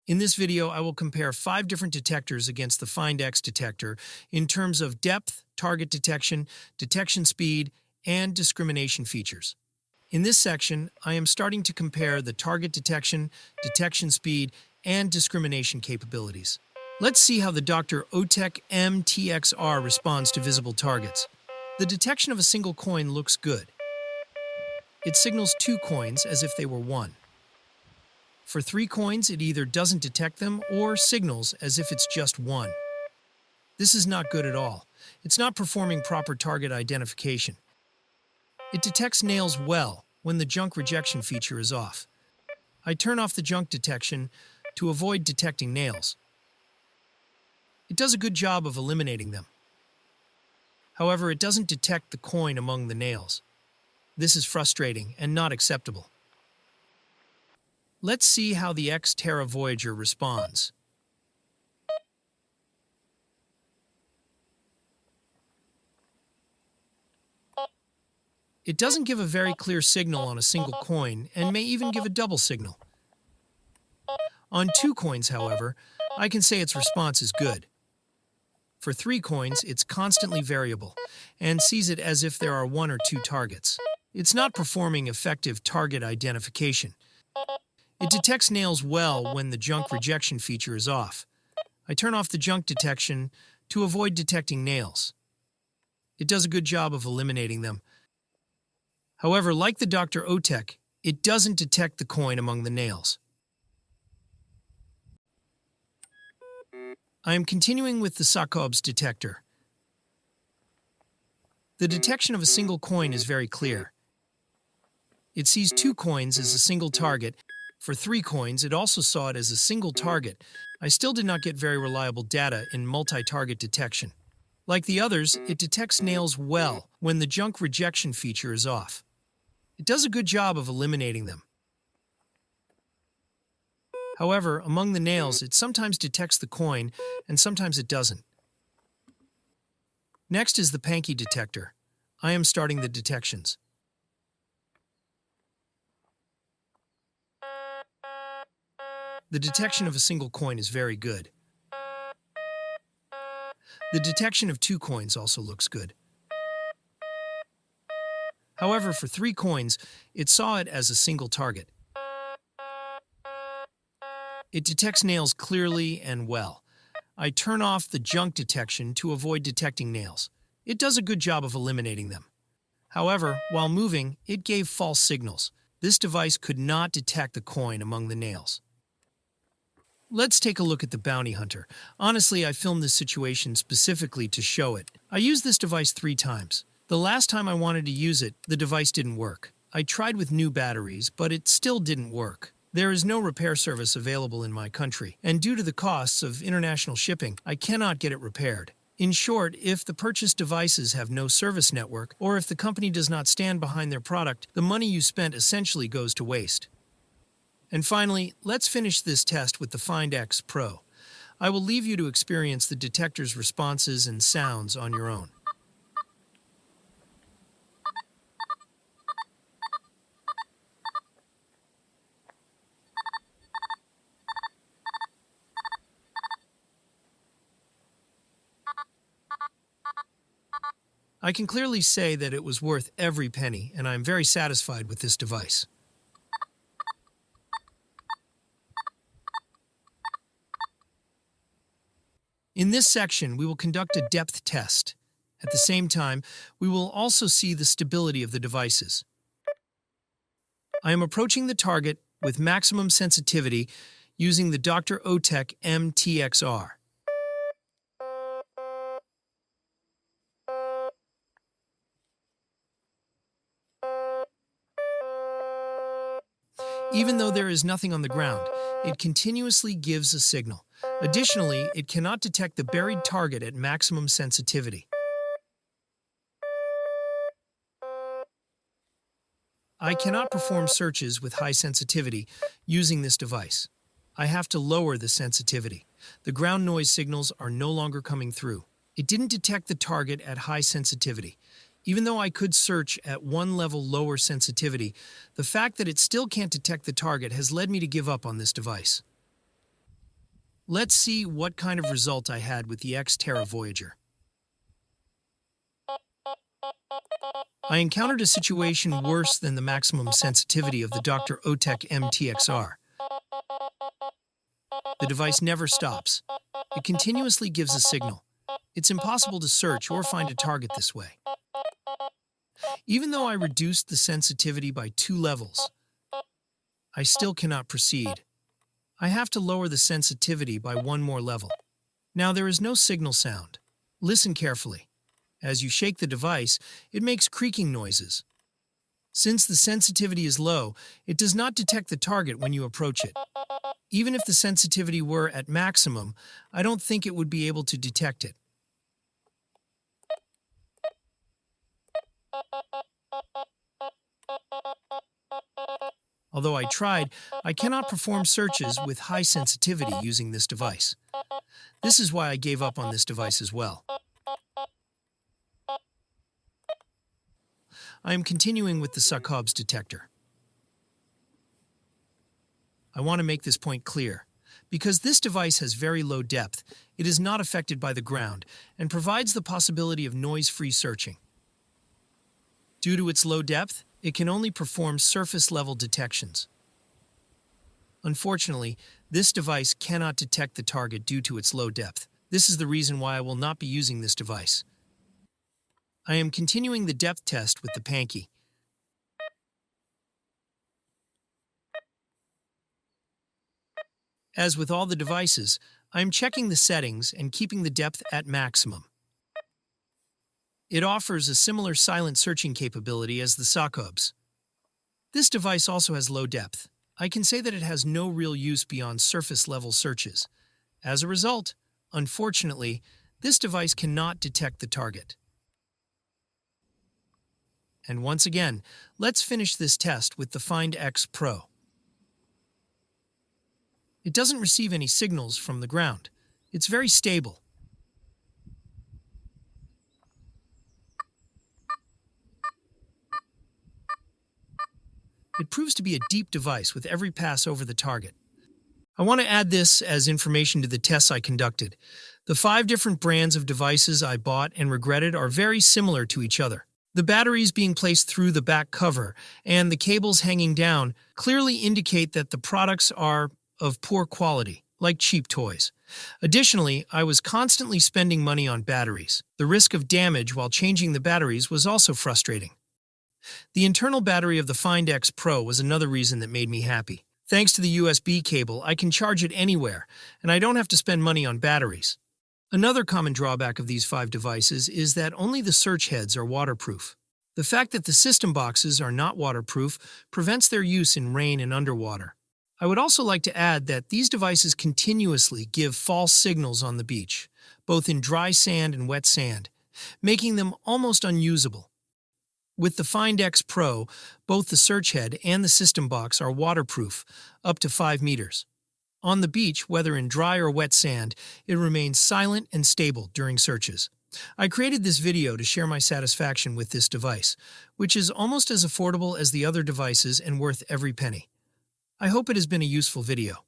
In this video, I will compare 5 different detectors against the Findx detector in terms of depth, target detection, detection speed, and discrimination features. In this section, I am starting to compare the target detection, detection speed, and discrimination capabilities. Let's see how the DR.ÖTEK MT-XR responds to visible targets. The detection of a single coin looks good. It signals 2 coins as if they were 1. For 3 coins, it either doesn't detect them or signals as if it's just 1. This is not good at all. It's not performing proper target identification. It detects nails well when the junk rejection feature is off. I turn off the junk detection to avoid detecting nails. It does a good job of eliminating them. However, it doesn't detect the coin among the nails. This is frustrating and not acceptable. Let's see how the X-TERRA Voyager responds. It doesn't give a very clear signal on a single coin and may even give a double signal. On 2 coins, however, I can say its response is good. For 3 coins, it's constantly variable and sees it as if there are 1 or 2 targets. It's not performing effective target identification. It detects nails well when the junk rejection feature is off. I turn off the junk detection to avoid detecting nails. It does a good job of eliminating them. However, like the DR.ÖTEK, it doesn't detect the coin among the nails. I am continuing with the Sakobs detector. The detection of a single coin is very clear. It sees 2 coins as a single target. For 3 coins, it also saw it as a single target. I still did not get very reliable data in multi-target detection. Like the others, it detects nails well when the junk rejection feature is off. It does a good job of eliminating them. However, among the nails, it sometimes detects the coin and sometimes it doesn't. Next is the Pancky detector. I am starting the detections. The detection of a single coin is very good. The detection of 2 coins also looks good. However, for 3 coins, it saw it as a single target. It detects nails clearly and well. I turn off the junk detection to avoid detecting nails. It does a good job of eliminating them. However, while moving, it gave false signals. This device could not detect the coin among the nails. Let's take a look at the bounty hunter. Honestly, I filmed this situation specifically to show it. I used this device 3 times. The last time I wanted to use it, the device didn't work. I tried with new batteries, but it still didn't work. There is no repair service available in my country, and due to the costs of international shipping, I cannot get it repaired. In short, if the purchased devices have no service network, or if the company does not stand behind their product, the money you spent essentially goes to waste. And finally, let's finish this test with the Findx Pro. I will leave you to experience the detector's responses and sounds on your own. I can clearly say that it was worth every penny, and I am very satisfied with this device. In this section, we will conduct a depth test. At the same time, we will also see the stability of the devices. I am approaching the target with maximum sensitivity using the DR.ÖTEK MT-XR. Even though there is nothing on the ground, it continuously gives a signal. Additionally, it cannot detect the buried target at maximum sensitivity. I cannot perform searches with high sensitivity using this device. I have to lower the sensitivity. The ground noise signals are no longer coming through. It didn't detect the target at high sensitivity. Even though I could search at 1 level lower sensitivity, the fact that it still can't detect the target has led me to give up on this device. Let's see what kind of result I had with the X-TERRA Voyager. I encountered a situation worse than the maximum sensitivity of the DR.ÖTEK MT-XR. The device never stops. It continuously gives a signal. It's impossible to search or find a target this way. Even though I reduced the sensitivity by 2 levels, I still cannot proceed. I have to lower the sensitivity by 1 more level. Now there is no signal sound. Listen carefully. As you shake the device, it makes creaking noises. Since the sensitivity is low, it does not detect the target when you approach it. Even if the sensitivity were at maximum, I don't think it would be able to detect it. Although I tried, I cannot perform searches with high sensitivity using this device. This is why I gave up on this device as well. I am continuing with the Sakobs detector. I want to make this point clear. Because this device has very low depth, it is not affected by the ground and provides the possibility of noise-free searching. Due to its low depth, it can only perform surface-level detections. Unfortunately, this device cannot detect the target due to its low depth. This is the reason why I will not be using this device. I am continuing the depth test with the Pancky. As with all the devices, I am checking the settings and keeping the depth at maximum. It offers a similar silent searching capability as the Sakobs. This device also has low depth. I can say that it has no real use beyond surface-level searches. As a result, unfortunately, this device cannot detect the target. And once again, let's finish this test with the Findx Pro. It doesn't receive any signals from the ground. It's very stable. It proves to be a deep device with every pass over the target. I want to add this as information to the tests I conducted. The 5 different brands of devices I bought and regretted are very similar to each other. The batteries being placed through the back cover and the cables hanging down clearly indicate that the products are of poor quality, like cheap toys. Additionally, I was constantly spending money on batteries. The risk of damage while changing the batteries was also frustrating. The internal battery of the Findx Pro was another reason that made me happy. Thanks to the USB cable, I can charge it anywhere, and I don't have to spend money on batteries. Another common drawback of these 5 devices is that only the search heads are waterproof. The fact that the system boxes are not waterproof prevents their use in rain and underwater. I would also like to add that these devices continuously give false signals on the beach, both in dry sand and wet sand, making them almost unusable. With the Findx Pro, both the search head and the system box are waterproof, up to 5 meters. On the beach, whether in dry or wet sand, it remains silent and stable during searches. I created this video to share my satisfaction with this device, which is almost as affordable as the other devices and worth every penny. I hope it has been a useful video.